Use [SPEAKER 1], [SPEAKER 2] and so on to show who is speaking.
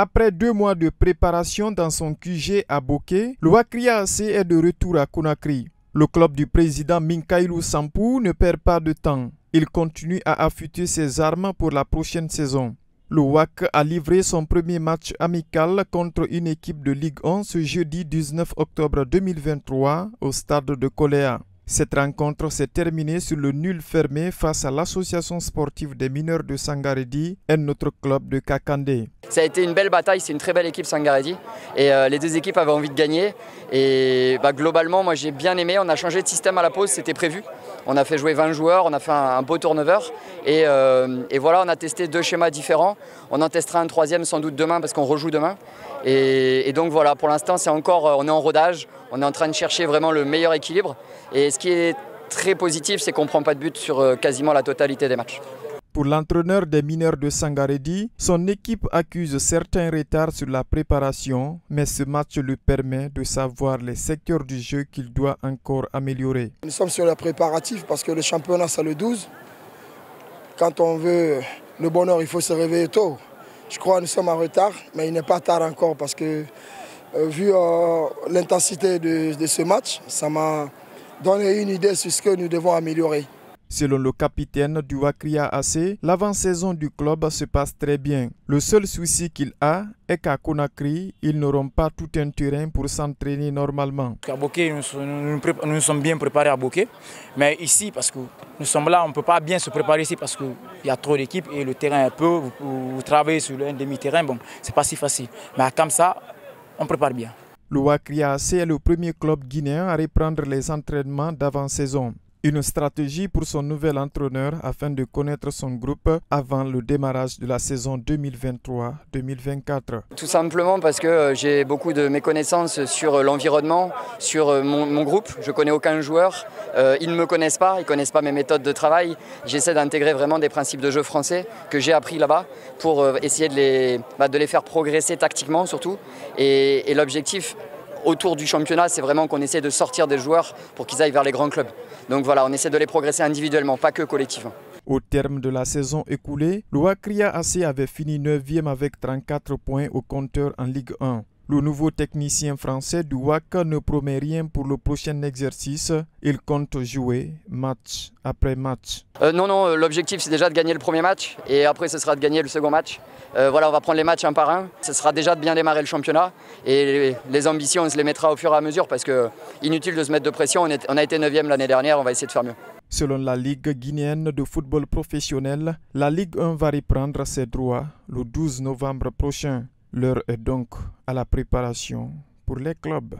[SPEAKER 1] Après 2 mois de préparation dans son QG à Bokeh, le Wakria AC est de retour à Conakry. Le club du président Minkailou Sampou ne perd pas de temps. Il continue à affûter ses armes pour la prochaine saison. Le WAC a livré son premier match amical contre une équipe de Ligue 1 ce jeudi 19 octobre 2023 au stade de Koléa. Cette rencontre s'est terminée sur le nul fermé face à l'association sportive des mineurs de Sangaredi et notre club de Kakandé.
[SPEAKER 2] Ça a été une belle bataille, c'est une très belle équipe Sangaredi et les deux équipes avaient envie de gagner et globalement moi j'ai bien aimé, on a changé de système à la pause, c'était prévu. On a fait jouer 20 joueurs, on a fait un beau turnover et voilà, on a testé 2 schémas différents. On en testera un 3e sans doute demain parce qu'on rejoue demain. Et donc voilà, pour l'instant c'est encore, on est en rodage, on est en train de chercher vraiment le meilleur équilibre. Et ce qui est très positif, c'est qu'on ne prend pas de but sur quasiment la totalité des matchs.
[SPEAKER 1] Pour l'entraîneur des mineurs de Sangaredi, son équipe accuse certains retards sur la préparation, mais ce match lui permet de savoir les secteurs du jeu qu'il doit encore améliorer.
[SPEAKER 3] Nous sommes sur les préparatifs parce que le championnat c'est le 12. Quand on veut le bonheur, il faut se réveiller tôt. Je crois que nous sommes en retard, mais il n'est pas tard encore parce que vu l'intensité de ce match, ça m'a donné une idée sur ce que nous devons améliorer.
[SPEAKER 1] Selon le capitaine du Wakria AC, l'avant-saison du club se passe très bien. Le seul souci qu'il a est qu'à Conakry, ils n'auront pas tout un terrain pour s'entraîner normalement.
[SPEAKER 4] À Bokeh, nous sommes bien préparés à Bokeh, mais ici, parce que nous sommes là, on ne peut pas bien se préparer ici parce qu'il y a trop d'équipes et le terrain est peu. Vous travaillez sur un demi-terrain, bon, c'est pas si facile. Mais à Kamsa, on prépare bien.
[SPEAKER 1] Le Wakria AC est le premier club guinéen à reprendre les entraînements d'avant-saison. Une stratégie pour son nouvel entraîneur afin de connaître son groupe avant le démarrage de la saison 2023-2024.
[SPEAKER 2] Tout simplement parce que j'ai beaucoup de méconnaissances sur l'environnement, sur mon groupe. Je ne connais aucun joueur. Ils ne me connaissent pas, ils ne connaissent pas mes méthodes de travail. J'essaie d'intégrer vraiment des principes de jeu français que j'ai appris là-bas pour essayer de les faire progresser tactiquement surtout. Et l'objectif autour du championnat, c'est vraiment qu'on essaie de sortir des joueurs pour qu'ils aillent vers les grands clubs. Donc voilà, on essaie de les progresser individuellement, pas que collectivement.
[SPEAKER 1] Au terme de la saison écoulée, le Wakria AC avait fini 9e avec 34 points au compteur en Ligue 1. Le nouveau technicien français du WAC ne promet rien pour le prochain exercice. Il compte jouer match après match.
[SPEAKER 2] Non, l'objectif c'est déjà de gagner le premier match et après ce sera de gagner le second match. Voilà, on va prendre les matchs un par un. Ce sera déjà de bien démarrer le championnat et les ambitions on se les mettra au fur et à mesure parce que inutile de se mettre de pression. On a été 9e l'année dernière, on va essayer de faire mieux.
[SPEAKER 1] Selon la Ligue guinéenne de football professionnel, la Ligue 1 va reprendre ses droits le 12 novembre prochain. L'heure est donc à la préparation pour les clubs.